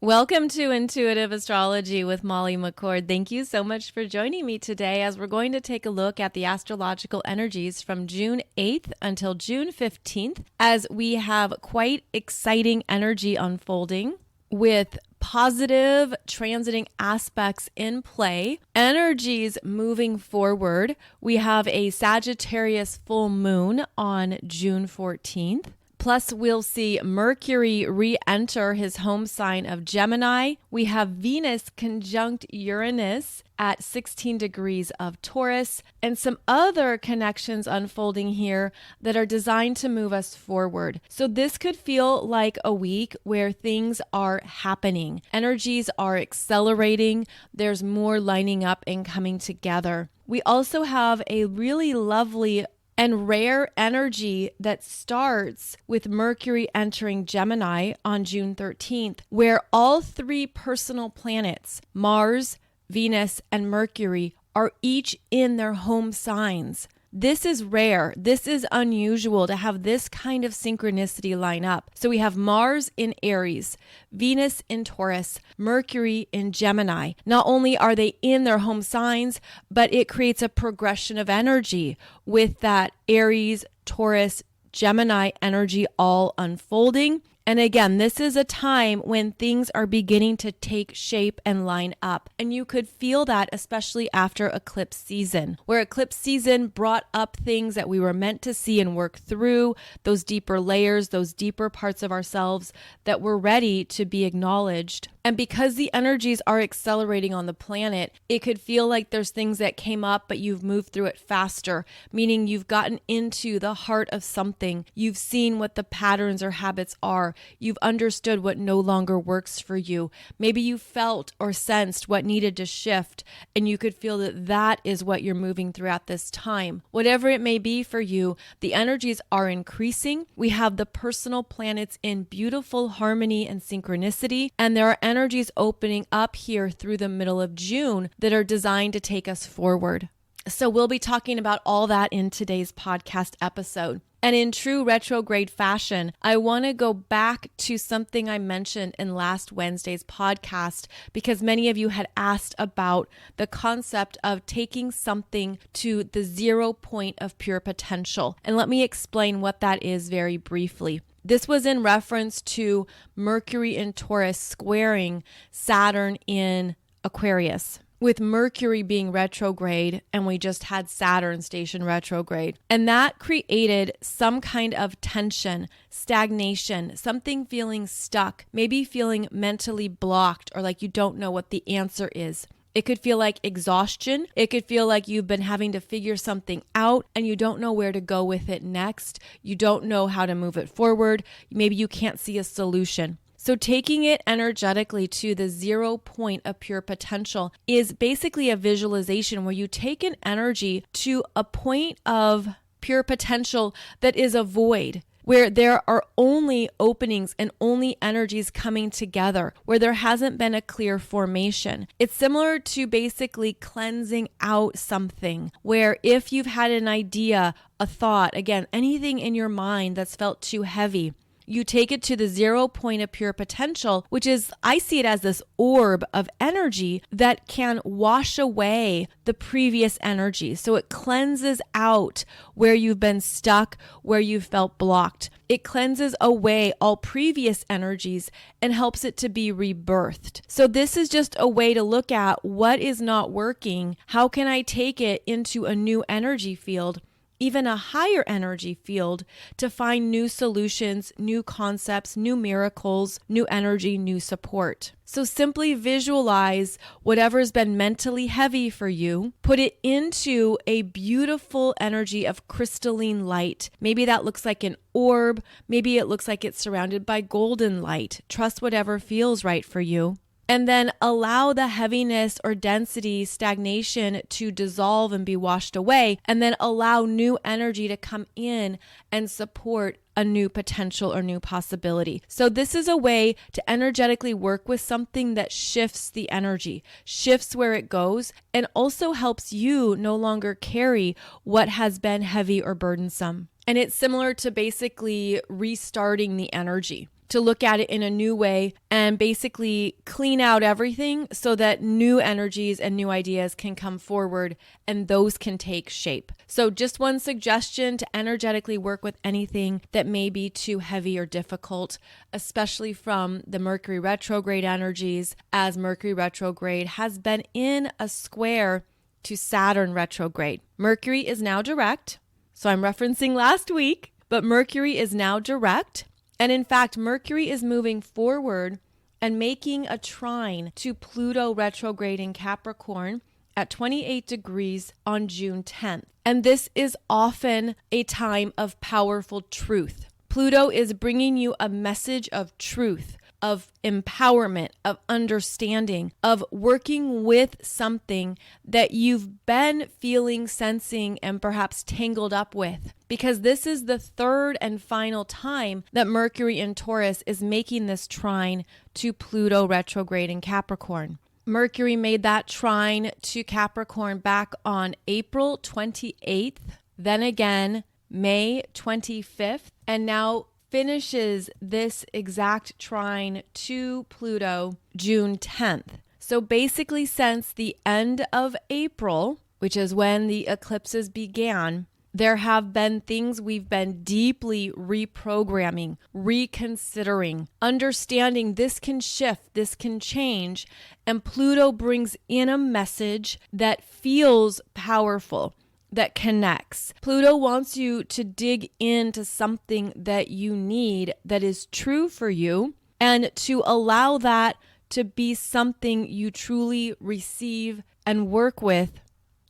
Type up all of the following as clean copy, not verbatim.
Welcome to Intuitive Astrology with Molly McCord. Thank you so much for joining me today as we're going to take a look at the astrological energies from June 8th until June 15th, as we have quite exciting energy unfolding with positive transiting aspects in play, energies moving forward. We have a Sagittarius full moon on June 14th. Plus, we'll see Mercury re-enter his home sign of Gemini. We have Venus conjunct Uranus at 16 degrees of Taurus, and some other connections unfolding here that are designed to move us forward. So this could feel like a week where things are happening. Energies are accelerating. There's more lining up and coming together. We also have a really lovely and rare energy that starts with Mercury entering Gemini on June 13th, where all three personal planets, Mars, Venus, and Mercury, are each in their home signs. This is rare. This is unusual to have this kind of synchronicity line up. So we have Mars in Aries, Venus in Taurus, Mercury in Gemini. Not only are they in their home signs, but it creates a progression of energy with that Aries, Taurus, Gemini energy all unfolding. And again, this is a time when things are beginning to take shape and line up. And you could feel that especially after eclipse season, where eclipse season brought up things that we were meant to see and work through, those deeper layers, those deeper parts of ourselves that were ready to be acknowledged. And because the energies are accelerating on the planet, it could feel like there's things that came up, but you've moved through it faster, meaning you've gotten into the heart of something. You've seen what the patterns or habits are. You've understood what no longer works for you. Maybe you felt or sensed what needed to shift, and you could feel that that is what you're moving through at this time. Whatever it may be for you, the energies are increasing. We have the personal planets in beautiful harmony and synchronicity, and there are energies opening up here through the middle of June that are designed to take us forward. So we'll be talking about all that in today's podcast episode. And in true retrograde fashion, I want to go back to something I mentioned in last Wednesday's podcast because many of you had asked about the concept of taking something to the 0 point of pure potential. And let me explain what that is very briefly. This was in reference to Mercury in Taurus squaring Saturn in Aquarius, with Mercury being retrograde, and we just had Saturn station retrograde. And that created some kind of tension, stagnation, something feeling stuck, maybe feeling mentally blocked or like you don't know what the answer is. It could feel like exhaustion. It could feel like you've been having to figure something out and you don't know where to go with it next. You don't know how to move it forward. Maybe you can't see a solution. So taking it energetically to the 0 point of pure potential is basically a visualization where you take an energy to a point of pure potential that is a void, where there are only openings and only energies coming together, where there hasn't been a clear formation. It's similar to basically cleansing out something, where if you've had an idea, a thought, again, anything in your mind that's felt too heavy, you take it to the 0 point of pure potential, which is, I see it as this orb of energy that can wash away the previous energy. So it cleanses out where you've been stuck, where you felt blocked. It cleanses away all previous energies and helps it to be rebirthed. So this is just a way to look at what is not working. How can I take it into a new energy field, even a higher energy field, to find new solutions, new concepts, new miracles, new energy, new support. So simply visualize whatever's been mentally heavy for you, put it into a beautiful energy of crystalline light. Maybe that looks like an orb. Maybe it looks like it's surrounded by golden light. Trust whatever feels right for you. And then allow the heaviness or density, stagnation to dissolve and be washed away. And then allow new energy to come in and support a new potential or new possibility. So this is a way to energetically work with something that shifts the energy, shifts where it goes, and also helps you no longer carry what has been heavy or burdensome. And it's similar to basically restarting the energy, to look at it in a new way and basically clean out everything so that new energies and new ideas can come forward and those can take shape. So just one suggestion to energetically work with anything that may be too heavy or difficult, especially from the Mercury retrograde energies, as Mercury retrograde has been in a square to Saturn retrograde. Mercury is now direct. So I'm referencing last week, but Mercury is now direct. And in fact, Mercury is moving forward and making a trine to Pluto retrograde in Capricorn at 28 degrees on June 10th. And this is often a time of powerful truth. Pluto is bringing you a message of truth, of empowerment, of understanding, of working with something that you've been feeling, sensing, and perhaps tangled up with. Because this is the third and final time that Mercury in Taurus is making this trine to Pluto retrograde in Capricorn. Mercury made that trine to Capricorn back on April 28th, then again May 25th, and now finishes this exact trine to Pluto June 10th. So basically since the end of April, which is when the eclipses began, there have been things we've been deeply reprogramming, reconsidering, understanding this can shift, this can change, and Pluto brings in a message that feels powerful, that connects. Pluto wants you to dig into something that you need, that is true for you, and to allow that to be something you truly receive and work with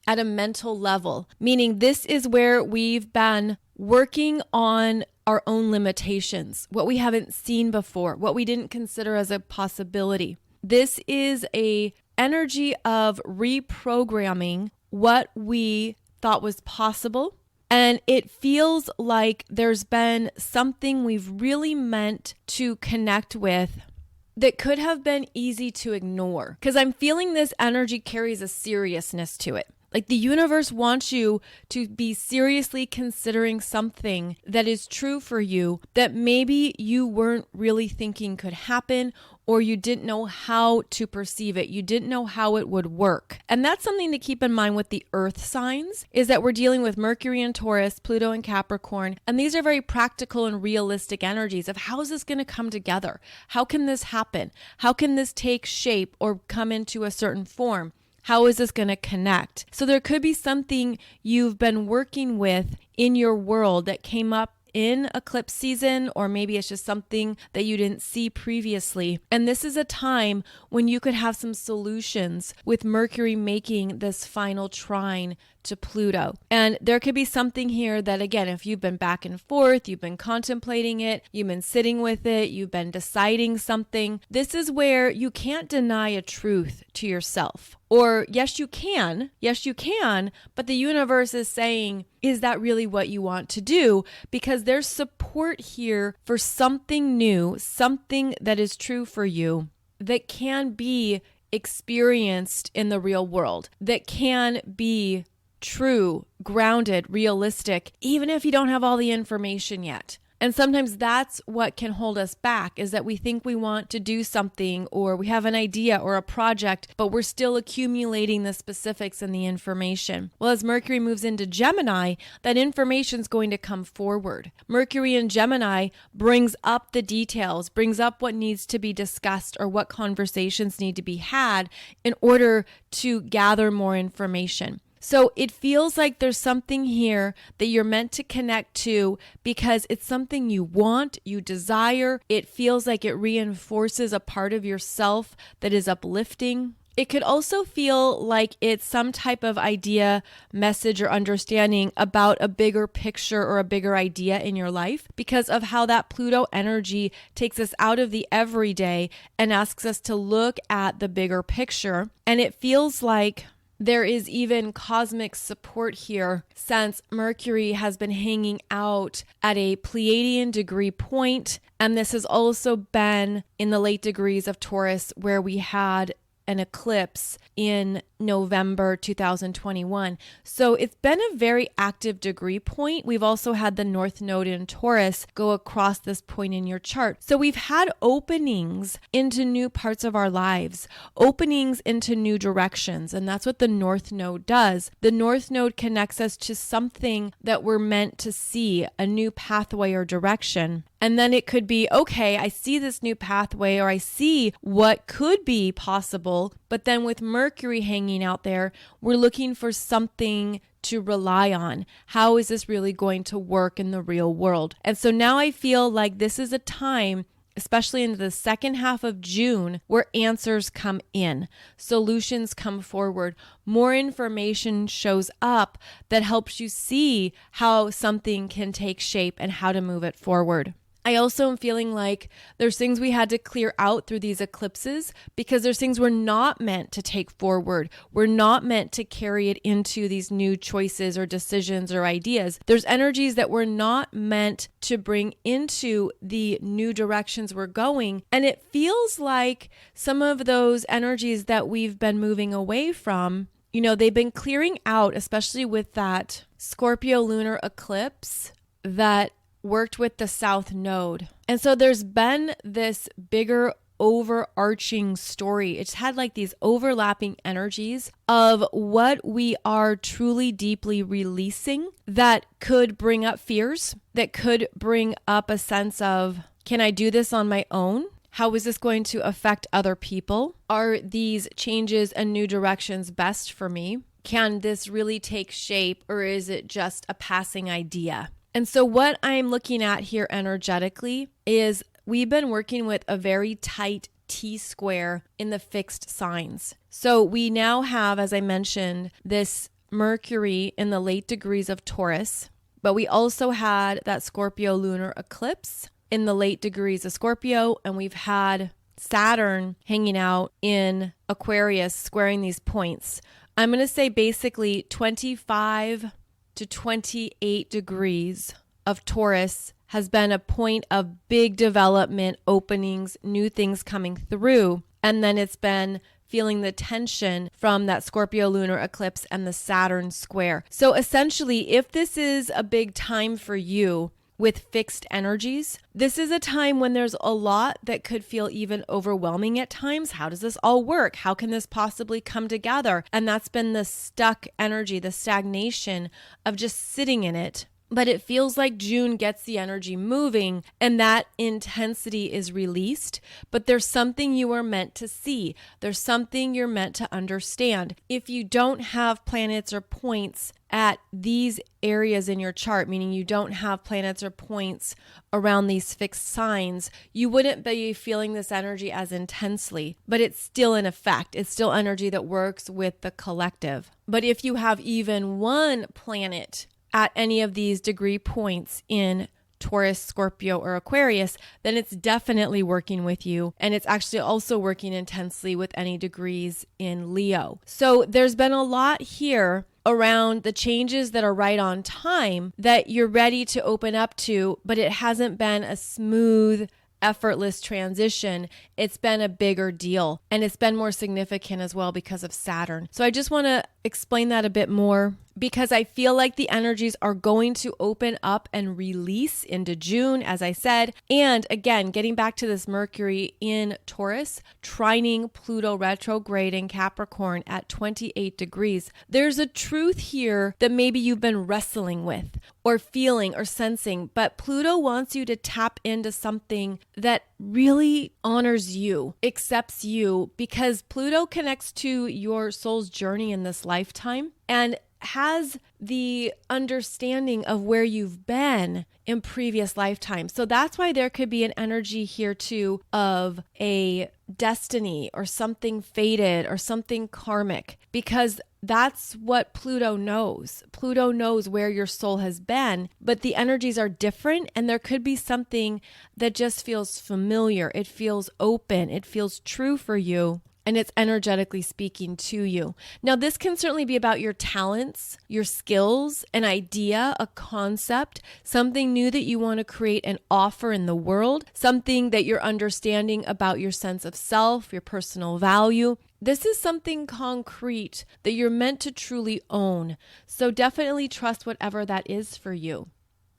at a mental level. Meaning this is where we've been working on our own limitations, what we haven't seen before, what we didn't consider as a possibility. This is a energy of reprogramming what we thought was possible. And it feels like there's been something we've really meant to connect with that could have been easy to ignore. Because I'm feeling this energy carries a seriousness to it. Like the universe wants you to be seriously considering something that is true for you that maybe you weren't really thinking could happen, or you didn't know how to perceive it. You didn't know how it would work. And that's something to keep in mind with the earth signs, is that we're dealing with Mercury in Taurus, Pluto in Capricorn. And these are very practical and realistic energies of how is this going to come together? How can this happen? How can this take shape or come into a certain form? How is this going to connect? So there could be something you've been working with in your world that came up in eclipse season, or maybe it's just something that you didn't see previously. And this is a time when you could have some solutions with Mercury making this final trine to Pluto. And there could be something here that, again, if you've been back and forth, you've been contemplating it, you've been sitting with it, you've been deciding something, this is where you can't deny a truth to yourself. Or yes, you can, but the universe is saying, is that really what you want to do? Because there's support here for something new, something that is true for you, that can be experienced in the real world, that can be true, grounded, realistic, even if you don't have all the information yet. And sometimes that's what can hold us back, is that we think we want to do something, or we have an idea or a project, but we're still accumulating the specifics and the information. Well, as Mercury moves into Gemini, that information is going to come forward. Mercury in Gemini brings up the details, brings up what needs to be discussed or what conversations need to be had in order to gather more information. So it feels like there's something here that you're meant to connect to because it's something you want, you desire. It feels like it reinforces a part of yourself that is uplifting. It could also feel like it's some type of idea, message, or understanding about a bigger picture or a bigger idea in your life because of how that Pluto energy takes us out of the everyday and asks us to look at the bigger picture. And it feels like there is even cosmic support here since Mercury has been hanging out at a Pleiadian degree point, and this has also been in the late degrees of Taurus where we had an eclipse in November 2021. So it's been a very active degree point. We've also had the North Node in Taurus go across this point in your chart. So we've had openings into new parts of our lives, openings into new directions. And that's what the North Node does. The North Node connects us to something that we're meant to see, a new pathway or direction. And then it could be, okay, I see this new pathway, or I see what could be possible. But then with Mercury hanging out there, we're looking for something to rely on. How is this really going to work in the real world? And so now I feel like this is a time, especially in the second half of June, where answers come in, solutions come forward, more information shows up that helps you see how something can take shape and how to move it forward. I also am feeling like there's things we had to clear out through these eclipses because there's things we're not meant to take forward. We're not meant to carry it into these new choices or decisions or ideas. There's energies that we're not meant to bring into the new directions we're going. And it feels like some of those energies that we've been moving away from, they've been clearing out, especially with that Scorpio lunar eclipse that worked with the South Node. And so there's been this bigger overarching story. It's had like these overlapping energies of what we are truly deeply releasing that could bring up fears, that could bring up a sense of, can I do this on my own? How is this going to affect other people? Are these changes and new directions best for me? Can this really take shape, or is it just a passing idea? And so what I'm looking at here energetically is we've been working with a very tight T-square in the fixed signs. So we now have, as I mentioned, this Mercury in the late degrees of Taurus, but we also had that Scorpio lunar eclipse in the late degrees of Scorpio, and we've had Saturn hanging out in Aquarius squaring these points. I'm going to say basically 25 to 28 degrees of Taurus has been a point of big development, openings, new things coming through. And then it's been feeling the tension from that Scorpio lunar eclipse and the Saturn square. So essentially, if this is a big time for you with fixed energies, this is a time when there's a lot that could feel even overwhelming at times. How does this all work? How can this possibly come together? And that's been the stuck energy, the stagnation of just sitting in it. But it feels like June gets the energy moving and that intensity is released. But there's something you are meant to see. There's something you're meant to understand. If you don't have planets or points at these areas in your chart, meaning you don't have planets or points around these fixed signs, you wouldn't be feeling this energy as intensely, but it's still in effect. It's still energy that works with the collective. But if you have even one planet at any of these degree points in Taurus, Scorpio, or Aquarius, then it's definitely working with you. And it's actually also working intensely with any degrees in Leo. So there's been a lot here around the changes that are right on time that you're ready to open up to, but it hasn't been a smooth, effortless transition. It's been a bigger deal, and it's been more significant as well because of Saturn. So I just want to explain that a bit more because I feel like the energies are going to open up and release into June, as I said. And again, getting back to this Mercury in Taurus, trining Pluto retrograde in Capricorn at 28 degrees. There's a truth here that maybe you've been wrestling with or feeling or sensing, but Pluto wants you to tap into something that really honors you, accepts you, because Pluto connects to your soul's journey in this lifetime and has the understanding of where you've been in previous lifetimes. So that's why there could be an energy here too of a destiny or something fated or something karmic, because that's what Pluto knows. Pluto knows where your soul has been, but the energies are different, and there could be something that just feels familiar. It feels open. It feels true for you. and it's energetically speaking to you. Now, this can certainly be about your talents, your skills, an idea, a concept, something new that you want to create and offer in the world, something that you're understanding about your sense of self, your personal value. This is something concrete that you're meant to truly own. So definitely trust whatever that is for you.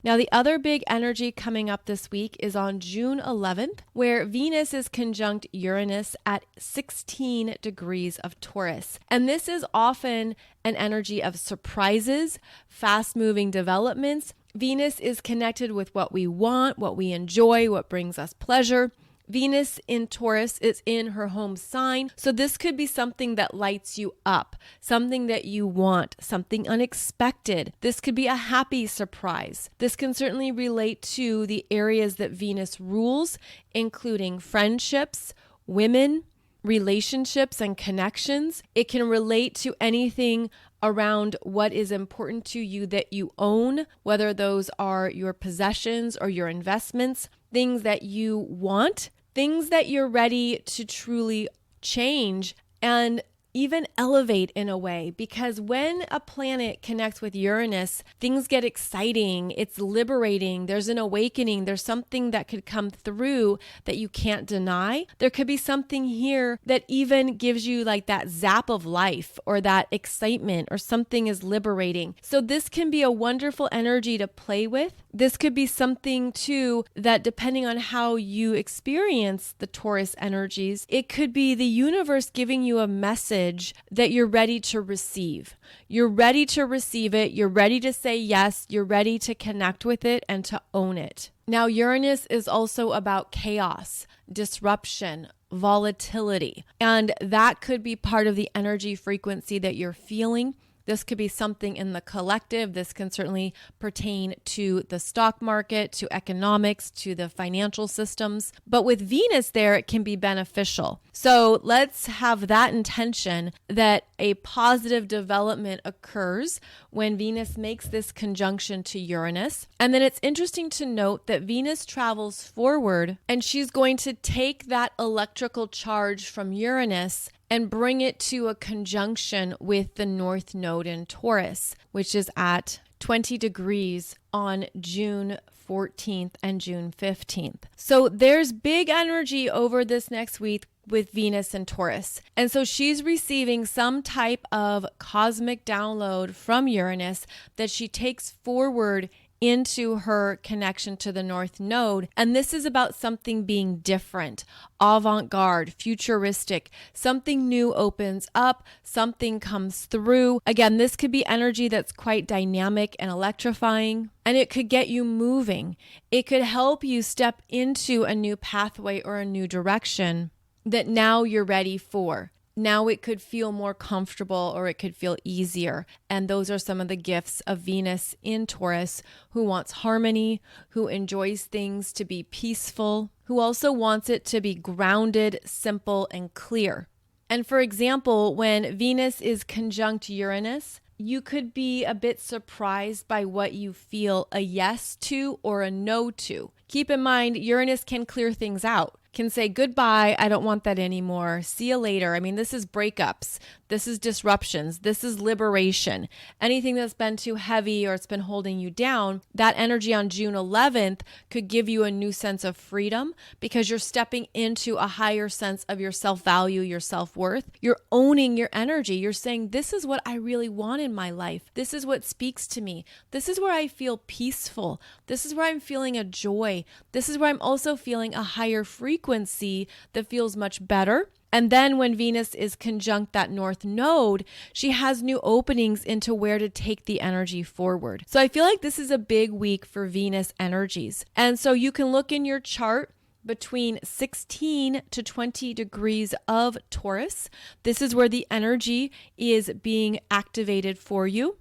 Now, the other big energy coming up this week is on June 11th, where Venus is conjunct Uranus at 16 degrees of Taurus. And this is often an energy of surprises, fast-moving developments. Venus is connected with what we want, what we enjoy, what brings us pleasure. Venus in Taurus is in her home sign. So this could be something that lights you up, something that you want, something unexpected. This could be a happy surprise. This can certainly relate to the areas that Venus rules, including friendships, women, relationships, and connections. It can relate to anything around what is important to you that you own, whether those are your possessions or your investments, things that you want, things that you're ready to truly change and even elevate in a way. Because when a planet connects with Uranus, things get exciting, it's liberating, there's an awakening, there's something that could come through that you can't deny. There could be something here that even gives you like that zap of life or that excitement, or something is liberating. So this can be a wonderful energy to play with. This could be something too that, depending on how you experience the Taurus energies, it could be the universe giving you a message that you're ready to receive. You're ready to receive it. You're ready to say yes. You're ready to connect with it and to own it. Now, Uranus is also about chaos, disruption, volatility, and that could be part of the energy frequency that you're feeling. This could be something in the collective. This can certainly pertain to the stock market, to economics, to the financial systems. But with Venus there, it can be beneficial. So let's have that intention that a positive development occurs when Venus makes this conjunction to Uranus. And then it's interesting to note that Venus travels forward, and she's going to take that electrical charge from Uranus and bring it to a conjunction with the North Node in Taurus, which is at 20 degrees on June 14th and June 15th. So there's big energy over this next week with Venus and Taurus. And so she's receiving some type of cosmic download from Uranus that she takes forward into her connection to the North Node. And this is about something being different, avant-garde, futuristic. Something new opens up, something comes through. Again, this could be energy that's quite dynamic and electrifying, and it could get you moving. It could help you step into a new pathway or a new direction that now you're ready for. Now it could feel more comfortable, or it could feel easier. And those are some of the gifts of Venus in Taurus, who wants harmony, who enjoys things to be peaceful, who also wants it to be grounded, simple, and clear. And for example, when Venus is conjunct Uranus, you could be a bit surprised by what you feel a yes to or a no to. Keep in mind, Uranus can clear things out, can say goodbye, I don't want that anymore, see you later. I mean, this is breakups, this is disruptions, this is liberation. Anything that's been too heavy or it's been holding you down, that energy on June 11th could give you a new sense of freedom, because you're stepping into a higher sense of your self-value, your self-worth. You're owning your energy. You're saying, this is what I really want in my life. This is what speaks to me. This is where I feel peaceful. This is where I'm feeling a joy. This is where I'm also feeling a higher frequency that feels much better. And then when Venus is conjunct that North Node, she has new openings into where to take the energy forward. So I feel like this is a big week for Venus energies. And so you can look in your chart between 16 to 20 degrees of Taurus. This is where the energy is being activated for you.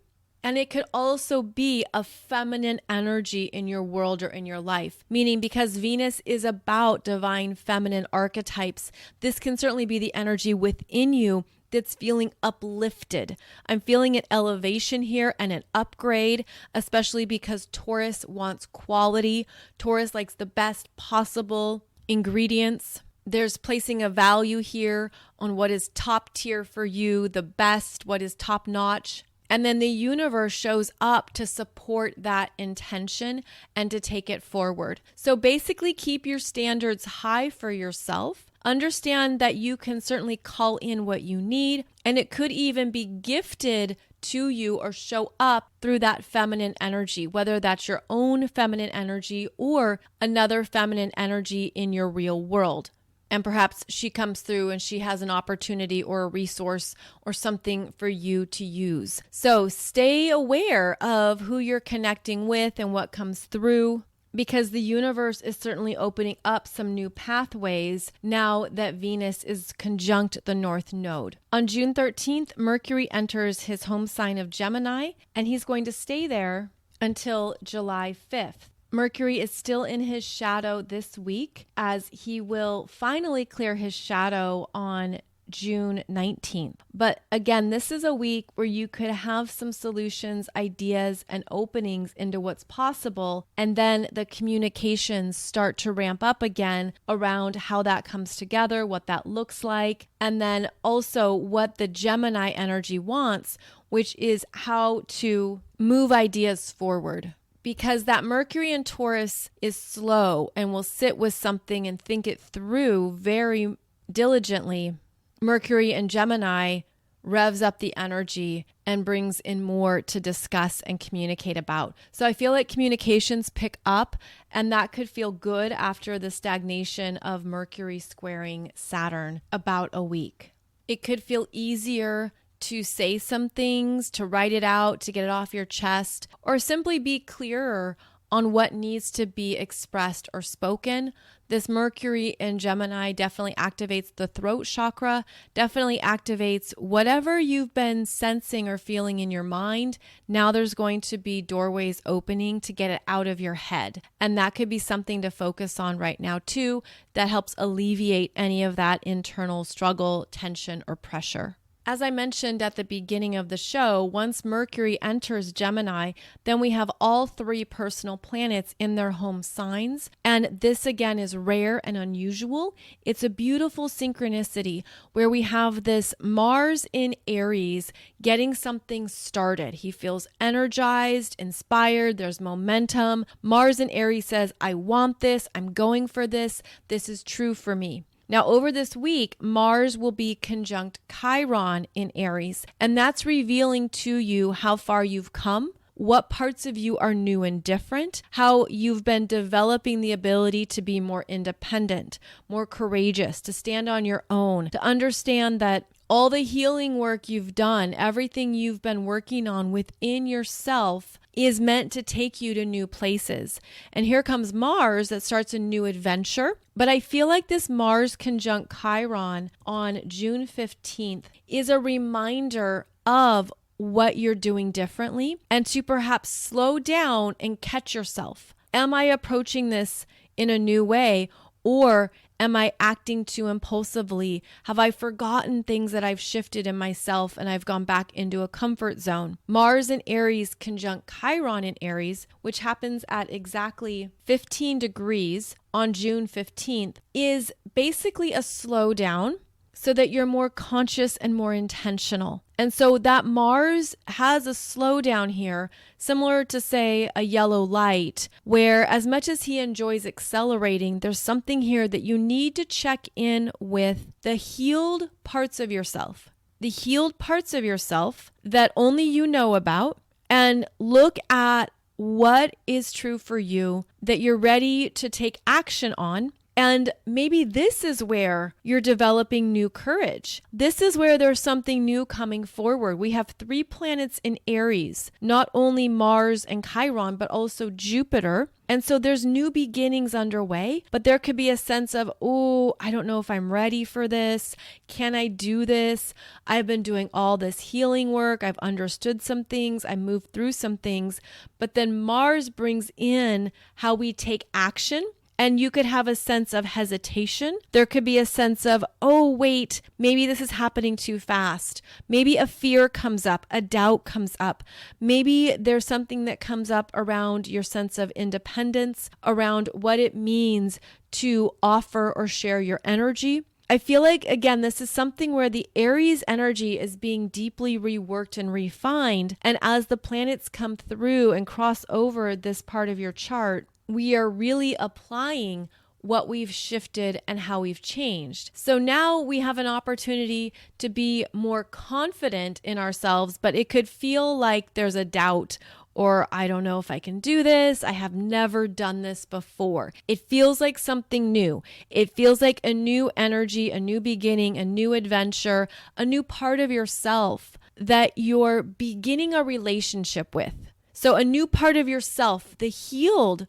And it could also be a feminine energy in your world or in your life, meaning because Venus is about divine feminine archetypes, this can certainly be the energy within you that's feeling uplifted. I'm feeling an elevation here and an upgrade, especially because Taurus wants quality. Taurus likes the best possible ingredients. There's placing a value here on what is top tier for you, the best, what is top notch. And then the universe shows up to support that intention and to take it forward. So basically keep your standards high for yourself. Understand that you can certainly call in what you need, and it could even be gifted to you or show up through that feminine energy, whether that's your own feminine energy or another feminine energy in your real world. And perhaps she comes through and she has an opportunity or a resource or something for you to use. So stay aware of who you're connecting with and what comes through, because the universe is certainly opening up some new pathways now that Venus is conjunct the North Node. On June 13th, Mercury enters his home sign of Gemini, and he's going to stay there until July 5th. Mercury is still in his shadow this week, as he will finally clear his shadow on June 19th. But again, this is a week where you could have some solutions, ideas, and openings into what's possible. And then the communications start to ramp up again around how that comes together, what that looks like, and then also what the Gemini energy wants, which is how to move ideas forward. Because that Mercury in Taurus is slow and will sit with something and think it through very diligently, Mercury in Gemini revs up the energy and brings in more to discuss and communicate about. So I feel like communications pick up, and that could feel good after the stagnation of Mercury squaring Saturn about a week. It could feel easier to say some things, to write it out, to get it off your chest, or simply be clearer on what needs to be expressed or spoken. This Mercury in Gemini definitely activates the throat chakra, definitely activates whatever you've been sensing or feeling in your mind. Now there's going to be doorways opening to get it out of your head. And that could be something to focus on right now too, that helps alleviate any of that internal struggle, tension, or pressure. As I mentioned at the beginning of the show, once Mercury enters Gemini, then we have all three personal planets in their home signs. And this again is rare and unusual. It's a beautiful synchronicity where we have this Mars in Aries getting something started. He feels energized, inspired, there's momentum. Mars in Aries says, I want this, I'm going for this is true for me. Now, over this week, Mars will be conjunct Chiron in Aries, and that's revealing to you how far you've come, what parts of you are new and different, how you've been developing the ability to be more independent, more courageous, to stand on your own, to understand that all the healing work you've done, everything you've been working on within yourself is meant to take you to new places. And here comes Mars that starts a new adventure. But I feel like this Mars conjunct Chiron on June 15th is a reminder of what you're doing differently and to perhaps slow down and catch yourself. Am I approaching this in a new way, or am I acting too impulsively? Have I forgotten things that I've shifted in myself and I've gone back into a comfort zone? Mars in Aries conjunct Chiron in Aries, which happens at exactly 15 degrees on June 15th, is basically a slowdown so that you're more conscious and more intentional. And so that Mars has a slowdown here, similar to, say, a yellow light, where as much as he enjoys accelerating, there's something here that you need to check in with the healed parts of yourself. The healed parts of yourself that only you know about, and look at what is true for you that you're ready to take action on. And maybe this is where you're developing new courage. This is where there's something new coming forward. We have 3 planets in Aries, not only Mars and Chiron, but also Jupiter. And so there's new beginnings underway, but there could be a sense of, oh, I don't know if I'm ready for this. Can I do this? I've been doing all this healing work. I've understood some things. I moved through some things. But then Mars brings in how we take action. And you could have a sense of hesitation. There could be a sense of, oh, wait, maybe this is happening too fast. Maybe a fear comes up, a doubt comes up. Maybe there's something that comes up around your sense of independence, around what it means to offer or share your energy. I feel like, again, this is something where the Aries energy is being deeply reworked and refined. And as the planets come through and cross over this part of your chart, we are really applying what we've shifted and how we've changed. So now we have an opportunity to be more confident in ourselves, but it could feel like there's a doubt, or I don't know if I can do this. I have never done this before. It feels like something new. It feels like a new energy, a new beginning, a new adventure, a new part of yourself that you're beginning a relationship with. So a new part of yourself, a healed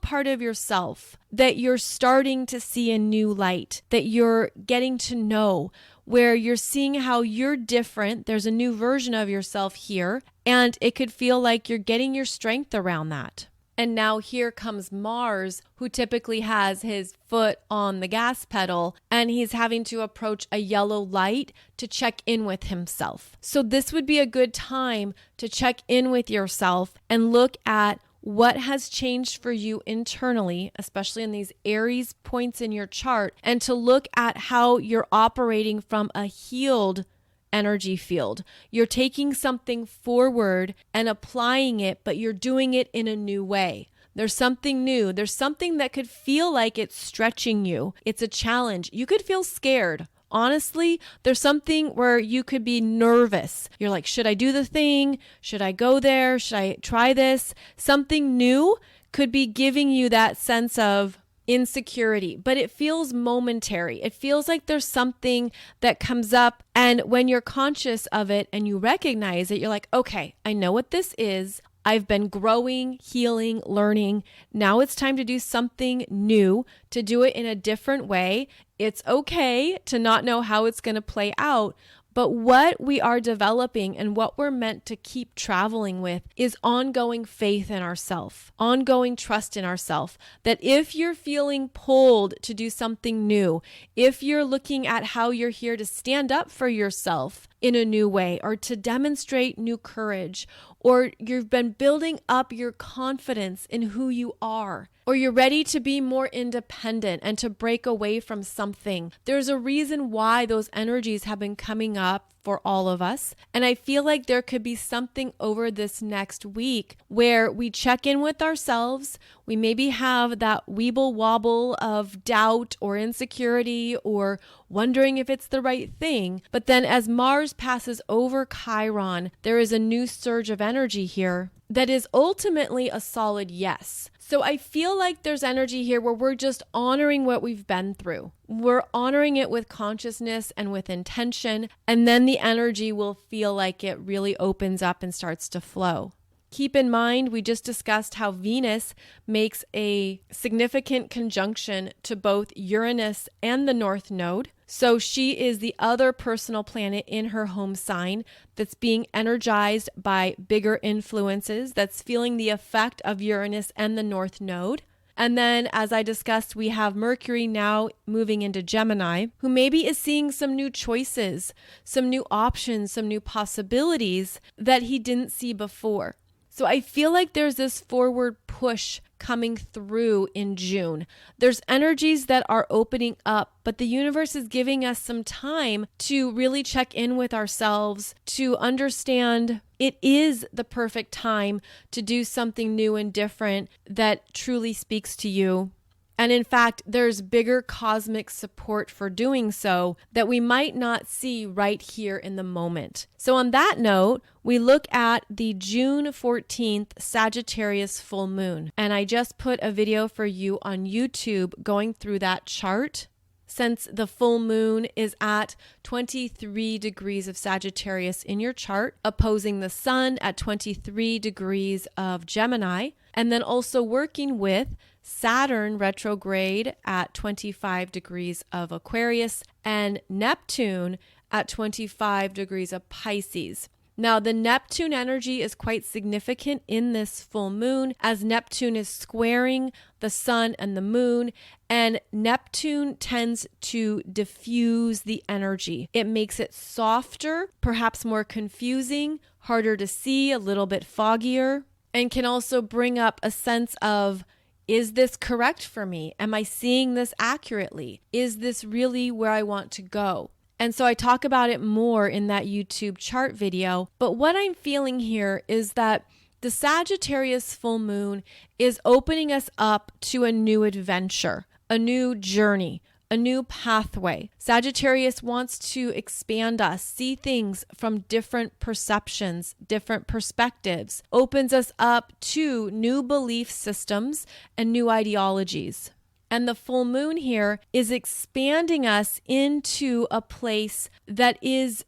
part of yourself that you're starting to see a new light, that you're getting to know, where you're seeing how you're different. There's a new version of yourself here, and it could feel like you're getting your strength around that. And now here comes Mars, who typically has his foot on the gas pedal, and he's having to approach a yellow light to check in with himself. So this would be a good time to check in with yourself and look at what has changed for you internally, especially in these Aries points in your chart, and to look at how you're operating from a healed energy field. You're taking something forward and applying it, but you're doing it in a new way. There's something new. There's something that could feel like it's stretching you. It's a challenge. You could feel scared. Honestly, there's something where you could be nervous. You're like, should I do the thing? Should I go there? Should I try this? Something new could be giving you that sense of insecurity, but it feels momentary. It feels like there's something that comes up, and when you're conscious of it and you recognize it, you're like, okay, I know what this is. I've been growing, healing, learning. Now it's time to do something new, to do it in a different way. It's okay to not know how it's going to play out, but what we are developing and what we're meant to keep traveling with is ongoing faith in ourselves, ongoing trust in ourselves, that if you're feeling pulled to do something new, if you're looking at how you're here to stand up for yourself in a new way, or to demonstrate new courage, or you've been building up your confidence in who you are, or you're ready to be more independent and to break away from something, there's a reason why those energies have been coming up for all of us. And I feel like there could be something over this next week where we check in with ourselves. We maybe have that weeble wobble of doubt or insecurity or wondering if it's the right thing. But then as Mars passes over Chiron, there is a new surge of energy here that is ultimately a solid yes. So I feel like there's energy here where we're just honoring what we've been through. We're honoring it with consciousness and with intention, and then the energy will feel like it really opens up and starts to flow. Keep in mind, we just discussed how Venus makes a significant conjunction to both Uranus and the North Node. So she is the other personal planet in her home sign that's being energized by bigger influences, that's feeling the effect of Uranus and the North Node. And then, as I discussed, we have Mercury now moving into Gemini, who maybe is seeing some new choices, some new options, some new possibilities that he didn't see before. So I feel like there's this forward push coming through in June. There's energies that are opening up, but the universe is giving us some time to really check in with ourselves, to understand it is the perfect time to do something new and different that truly speaks to you. And in fact, there's bigger cosmic support for doing so that we might not see right here in the moment. So on that note, we look at the June 14th Sagittarius Full Moon. And I just put a video for you on YouTube going through that chart. Since the full moon is at 23 degrees of Sagittarius in your chart, opposing the sun at 23 degrees of Gemini, and then also working with Saturn retrograde at 25 degrees of Aquarius and Neptune at 25 degrees of Pisces. Now, the Neptune energy is quite significant in this full moon, as Neptune is squaring the sun and the moon, and Neptune tends to diffuse the energy. It makes it softer, perhaps more confusing, harder to see, a little bit foggier, and can also bring up a sense of Is this correct for me? Am I seeing this accurately? Is this really where I want to go? And so I talk about it more in that YouTube chart video. But what I'm feeling here is that the Sagittarius full moon is opening us up to a new adventure, a new journey, a new pathway. Sagittarius wants to expand us, see things from different perceptions, different perspectives, opens us up to new belief systems and new ideologies. And the full moon here is expanding us into a place that is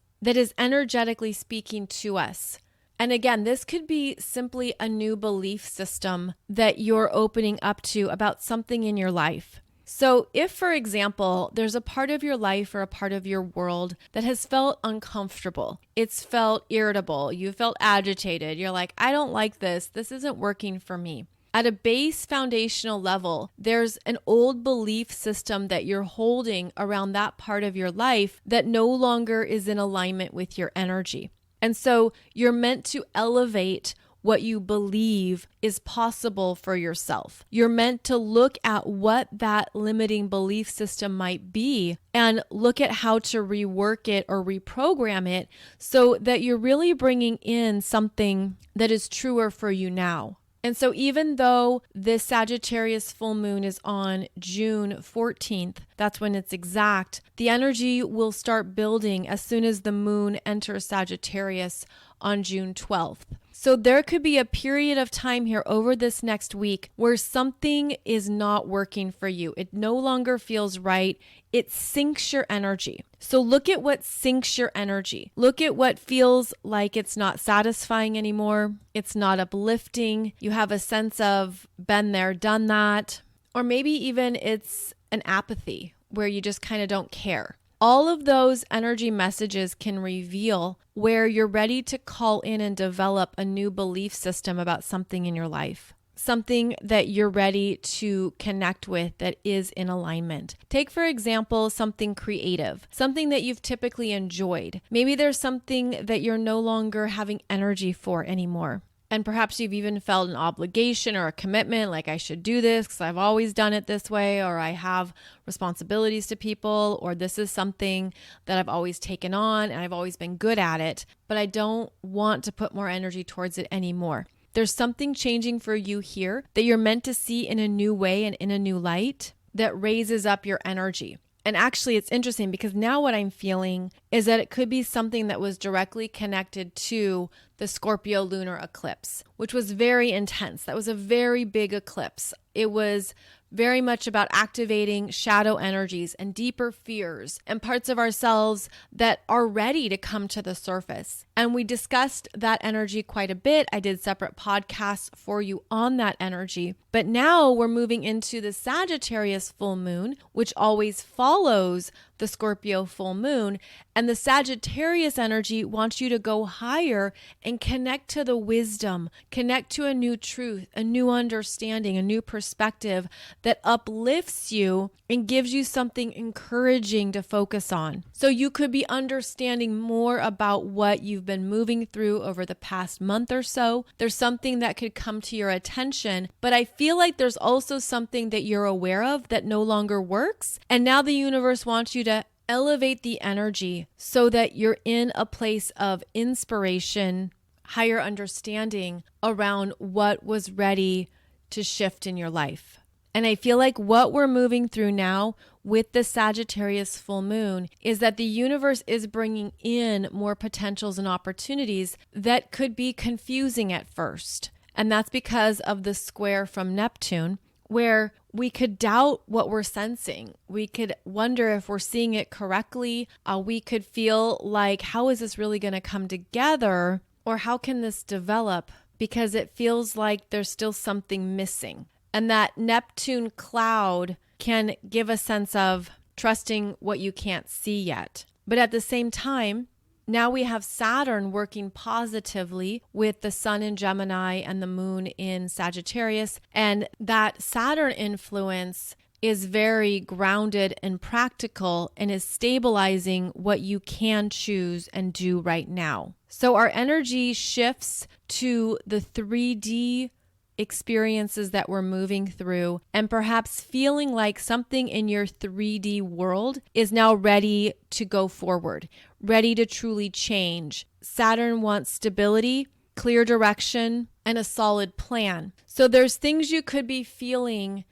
energetically speaking to us. And again, this could be simply a new belief system that you're opening up to about something in your life. So if, for example, there's a part of your life or a part of your world that has felt uncomfortable, it's felt irritable, you felt agitated, you're like, I don't like this, this isn't working for me. At a base foundational level, there's an old belief system that you're holding around that part of your life that no longer is in alignment with your energy. And so you're meant to elevate what you believe is possible for yourself. You're meant to look at what that limiting belief system might be and look at how to rework it or reprogram it so that you're really bringing in something that is truer for you now. And so even though this Sagittarius full moon is on June 14th, that's when it's exact, the energy will start building as soon as the moon enters Sagittarius on June 12th. So there could be a period of time here over this next week where something is not working for you. It no longer feels right. It sinks your energy. So look at what sinks your energy. Look at what feels like it's not satisfying anymore. It's not uplifting. You have a sense of been there, done that. Or maybe even it's an apathy where you just kind of don't care. All of those energy messages can reveal where you're ready to call in and develop a new belief system about something in your life. Something that you're ready to connect with that is in alignment. Take, for example, something creative, something that you've typically enjoyed. Maybe there's something that you're no longer having energy for anymore. And perhaps you've even felt an obligation or a commitment, like I should do this because I've always done it this way, or I have responsibilities to people, or this is something that I've always taken on and I've always been good at it, but I don't want to put more energy towards it anymore. There's something changing for you here that you're meant to see in a new way and in a new light that raises up your energy. And actually, it's interesting because now what I'm feeling is that it could be something that was directly connected to the Scorpio lunar eclipse, which was very intense. That was a very big eclipse. It was very much about activating shadow energies and deeper fears and parts of ourselves that are ready to come to the surface. And we discussed that energy quite a bit. I did separate podcasts for you on that energy. But now we're moving into the Sagittarius full moon, which always follows the Scorpio full moon. And the Sagittarius energy wants you to go higher and connect to the wisdom, connect to a new truth, a new understanding, a new perspective that uplifts you and gives you something encouraging to focus on. So you could be understanding more about what you've been moving through over the past month or so. There's something that could come to your attention, but I feel like there's also something that you're aware of that no longer works. And now the universe wants you to elevate the energy so that you're in a place of inspiration, higher understanding around what was ready to shift in your life. And I feel like what we're moving through now with the Sagittarius full moon is that the universe is bringing in more potentials and opportunities that could be confusing at first. And that's because of the square from Neptune, where we could doubt what we're sensing. We could wonder if we're seeing it correctly. We could feel like, how is this really going to come together? Or how can this develop? Because it feels like there's still something missing. And that Neptune cloud can give a sense of trusting what you can't see yet. But at the same time, now we have Saturn working positively with the sun in Gemini and the moon in Sagittarius. And that Saturn influence is very grounded and practical and is stabilizing what you can choose and do right now. So our energy shifts to the 3D experiences that we're moving through, and perhaps feeling like something in your 3D world is now ready to go forward, ready to truly change. Saturn wants stability, clear direction, and a solid plan. So there's things you could be feeling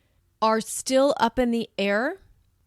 are still up in the air,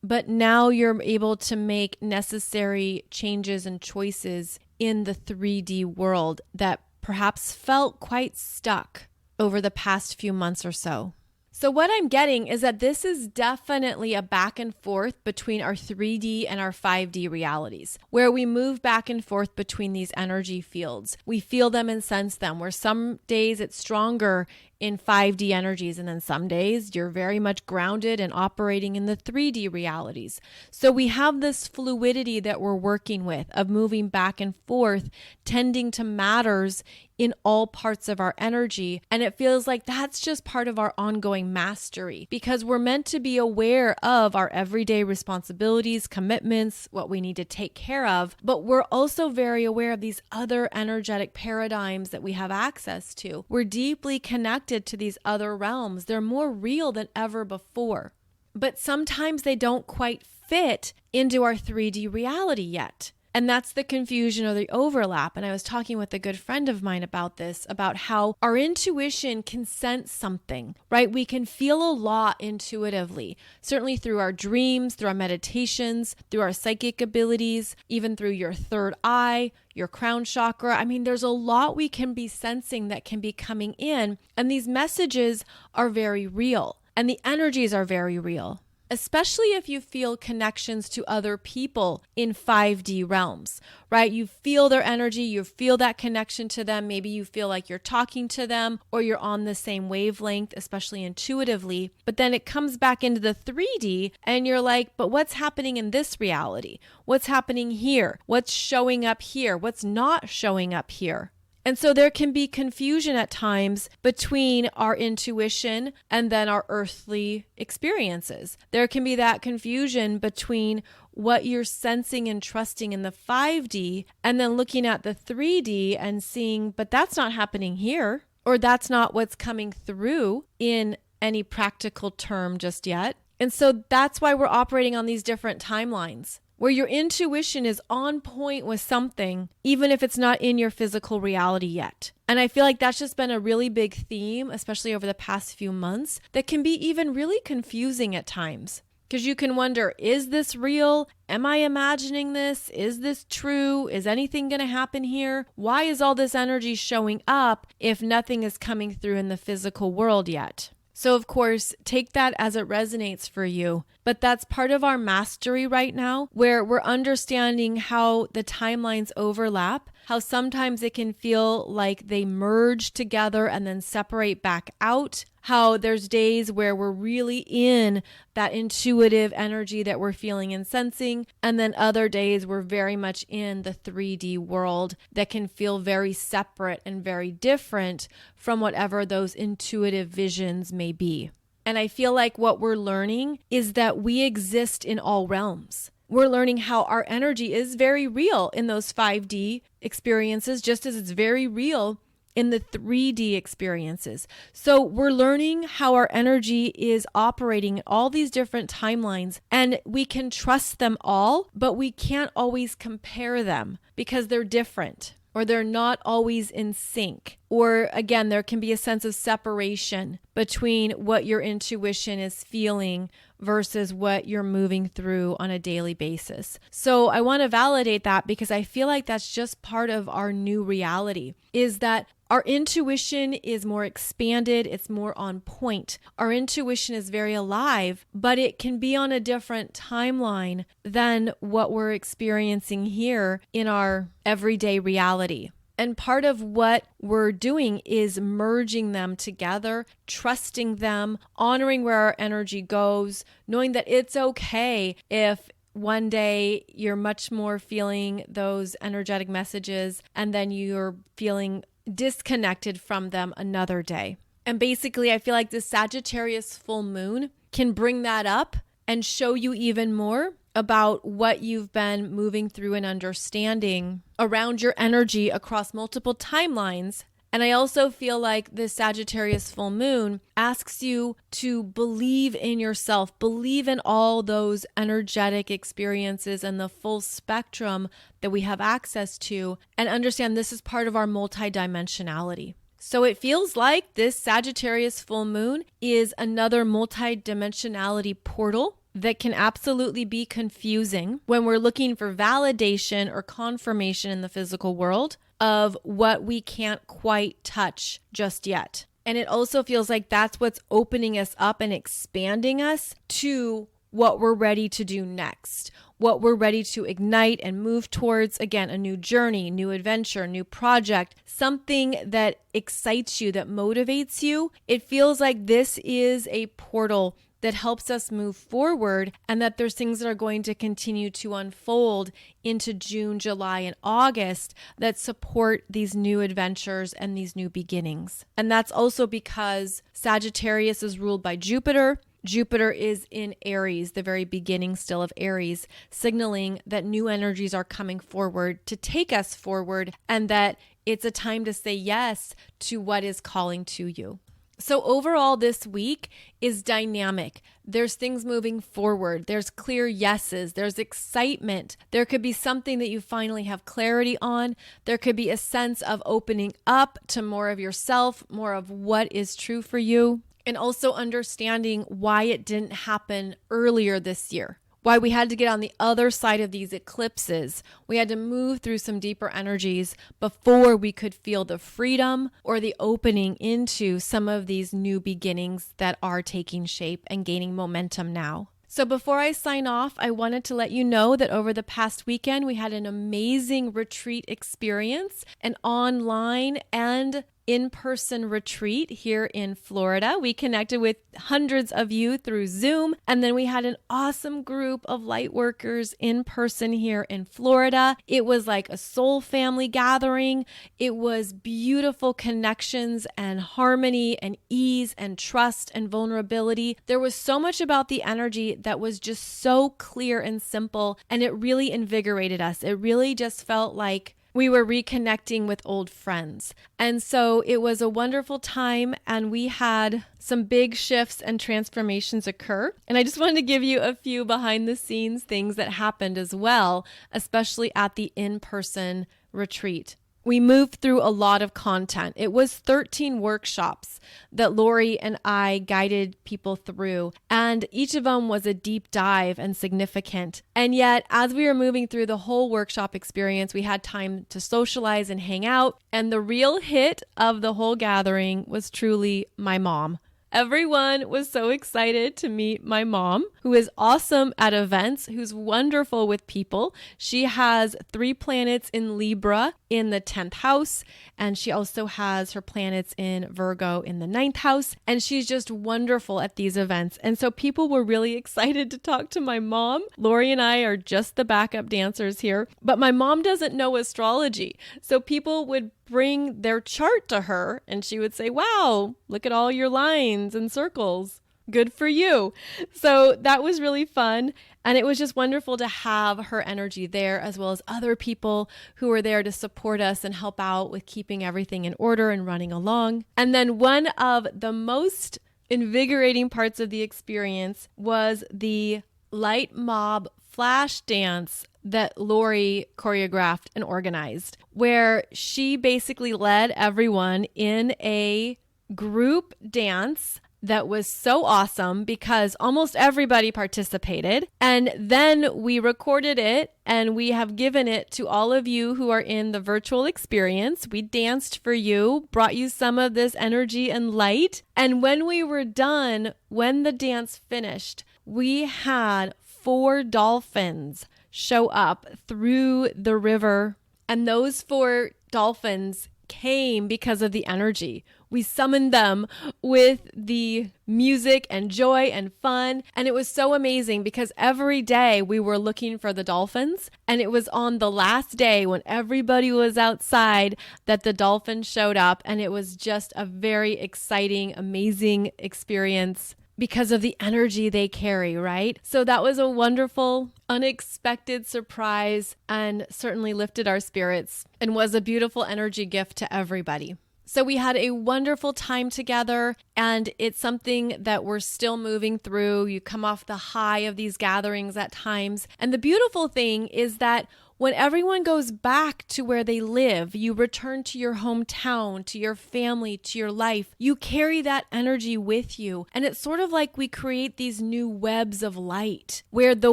but now you're able to make necessary changes and choices in the 3D world that perhaps felt quite stuck over the past few months or so. So what I'm getting is that this is definitely a back and forth between our 3D and our 5D realities, where we move back and forth between these energy fields. We feel them and sense them, where some days it's stronger in 5D energies, and then some days you're very much grounded and operating in the 3D realities. So we have this fluidity that we're working with of moving back and forth, tending to matters in all parts of our energy. And it feels like that's just part of our ongoing mastery, because we're meant to be aware of our everyday responsibilities, commitments, what we need to take care of, but we're also very aware of these other energetic paradigms that we have access to. We're deeply connected to these other realms. They're more real than ever before, but sometimes they don't quite fit into our 3D reality yet. And that's the confusion or the overlap. And I was talking with a good friend of mine about this, about how our intuition can sense something, right? We can feel a lot intuitively, certainly through our dreams, through our meditations, through our psychic abilities, even through your third eye, your crown chakra. I mean, there's a lot we can be sensing that can be coming in. And these messages are very real. And the energies are very real, especially if you feel connections to other people in 5D realms, right? You feel their energy, you feel that connection to them. Maybe you feel like you're talking to them or you're on the same wavelength, especially intuitively. But then it comes back into the 3D and you're like, but what's happening in this reality? What's happening here? What's showing up here? What's not showing up here? And so there can be confusion at times between our intuition and then our earthly experiences. There can be that confusion between what you're sensing and trusting in the 5D and then looking at the 3D and seeing, but that's not happening here, or that's not what's coming through in any practical term just yet. And so that's why we're operating on these different timelines, where your intuition is on point with something, even if it's not in your physical reality yet. And I feel like that's just been a really big theme, especially over the past few months, that can be even really confusing at times. Because you can wonder, is this real? Am I imagining this? Is this true? Is anything going to happen here? Why is all this energy showing up if nothing is coming through in the physical world yet? So of course, take that as it resonates for you. But that's part of our mastery right now, where we're understanding how the timelines overlap, how sometimes it can feel like they merge together and then separate back out, how there's days where we're really in that intuitive energy that we're feeling and sensing, and then other days we're very much in the 3D world that can feel very separate and very different from whatever those intuitive visions may be. And I feel like what we're learning is that we exist in all realms. We're learning how our energy is very real in those 5D experiences, just as it's very real in the 3D experiences. So we're learning how our energy is operating in all these different timelines, and we can trust them all, but we can't always compare them because they're different, or they're not always in sync. Or again, there can be a sense of separation between what your intuition is feeling versus what you're moving through on a daily basis. So I want to validate that, because I feel like that's just part of our new reality, is that our intuition is more expanded, it's more on point. Our intuition is very alive, but it can be on a different timeline than what we're experiencing here in our everyday reality. And part of what we're doing is merging them together, trusting them, honoring where our energy goes, knowing that it's okay if one day you're much more feeling those energetic messages and then you're feeling disconnected from them another day. And basically, I feel like the Sagittarius full moon can bring that up and show you even more about what you've been moving through and understanding around your energy across multiple timelines, And I also feel like this Sagittarius full moon asks you to believe in yourself, believe in all those energetic experiences and the full spectrum that we have access to, and understand this is part of our multidimensionality. So it feels like this Sagittarius full moon is another multidimensionality portal that can absolutely be confusing when we're looking for validation or confirmation in the physical world of what we can't quite touch just yet. And it also feels like that's what's opening us up and expanding us to what we're ready to do next, what we're ready to ignite and move towards. Again, a new journey, new adventure, new project, something that excites you, that motivates you. It feels like this is a portal that helps us move forward, and that there's things that are going to continue to unfold into June, July, and August that support these new adventures and these new beginnings. And that's also because Sagittarius is ruled by Jupiter. Jupiter is in Aries, the very beginning still of Aries, signaling that new energies are coming forward to take us forward, and that it's a time to say yes to what is calling to you. So overall, this week is dynamic. There's things moving forward. There's clear yeses. There's excitement. There could be something that you finally have clarity on. There could be a sense of opening up to more of yourself, more of what is true for you, and also understanding why it didn't happen earlier this year. Why we had to get on the other side of these eclipses. We had to move through some deeper energies before we could feel the freedom or the opening into some of these new beginnings that are taking shape and gaining momentum now. So before I sign off, I wanted to let you know that over the past weekend, we had an amazing retreat experience, an online and in-person retreat here in Florida. We connected with hundreds of you through Zoom, and then we had an awesome group of light workers in person here in Florida. It was like a soul family gathering. It was beautiful connections and harmony and ease and trust and vulnerability. There was so much about the energy that was just so clear and simple, and it really invigorated us. It really just felt like we were reconnecting with old friends. And so it was a wonderful time, and we had some big shifts and transformations occur. And I just wanted to give you a few behind the scenes things that happened as well, especially at the in-person retreat. We moved through a lot of content. It was 13 workshops that Lori and I guided people through, and each of them was a deep dive and significant. And yet, as we were moving through the whole workshop experience, we had time to socialize and hang out. And the real hit of the whole gathering was truly my mom. Everyone was so excited to meet my mom, who is awesome at events, who's wonderful with people. She has 3 planets in Libra in the 10th house, and she also has her planets in Virgo in the 9th house, and she's just wonderful at these events. And so people were really excited to talk to my mom. Lori and I are just the backup dancers here, but my mom doesn't know astrology. So people would bring their chart to her, and she would say, wow, look at all your lines and circles. Good for you. So that was really fun. And it was just wonderful to have her energy there, as well as other people who were there to support us and help out with keeping everything in order and running along. And then one of the most invigorating parts of the experience was the light mob flash dance that Lori choreographed and organized, where she basically led everyone in a group dance that was so awesome because almost everybody participated. And then we recorded it and we have given it to all of you who are in the virtual experience. We danced for you, brought you some of this energy and light. And when we were done, when the dance finished, we had 4 dolphins show up through the river. And those 4 dolphins came because of the energy. We summoned them with the music and joy and fun. And it was so amazing because every day we were looking for the dolphins. And it was on the last day when everybody was outside that the dolphins showed up. And it was just a very exciting, amazing experience because of the energy they carry, right? So that was a wonderful, unexpected surprise and certainly lifted our spirits and was a beautiful energy gift to everybody. So we had a wonderful time together, and it's something that we're still moving through. You come off the high of these gatherings at times. And the beautiful thing is that when everyone goes back to where they live, you return to your hometown, to your family, to your life, you carry that energy with you. And it's sort of like we create these new webs of light where the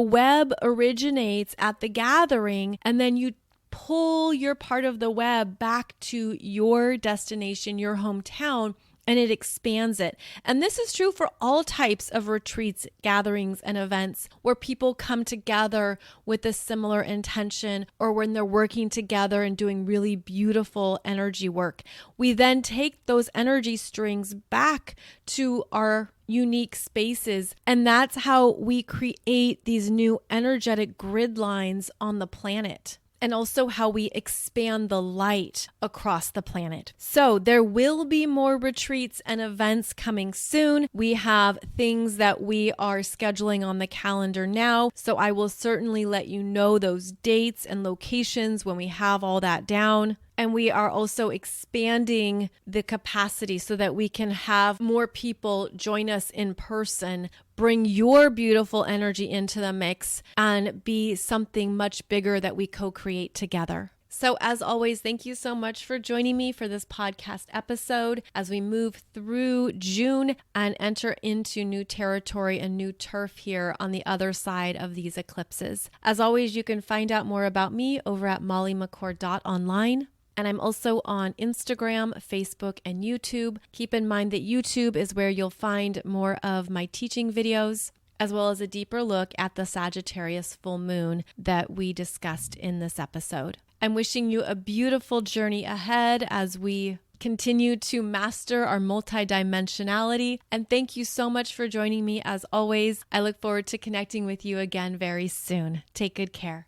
web originates at the gathering, and then you pull your part of the web back to your destination, your hometown, and it expands it. And this is true for all types of retreats, gatherings, and events where people come together with a similar intention, or when they're working together and doing really beautiful energy work. We then take those energy strings back to our unique spaces, and that's how we create these new energetic grid lines on the planet. And also how we expand the light across the planet. So there will be more retreats and events coming soon. We have things that we are scheduling on the calendar now. So I will certainly let you know those dates and locations when we have all that down. And we are also expanding the capacity so that we can have more people join us in person. Bring your beautiful energy into the mix and be something much bigger that we co-create together. So as always, thank you so much for joining me for this podcast episode as we move through June and enter into new territory and new turf here on the other side of these eclipses. As always, you can find out more about me over at mollymccord.online. And I'm also on Instagram, Facebook, and YouTube. Keep in mind that YouTube is where you'll find more of my teaching videos, as well as a deeper look at the Sagittarius Full Moon that we discussed in this episode. I'm wishing you a beautiful journey ahead as we continue to master our multidimensionality. And thank you so much for joining me as always. I look forward to connecting with you again very soon. Take good care.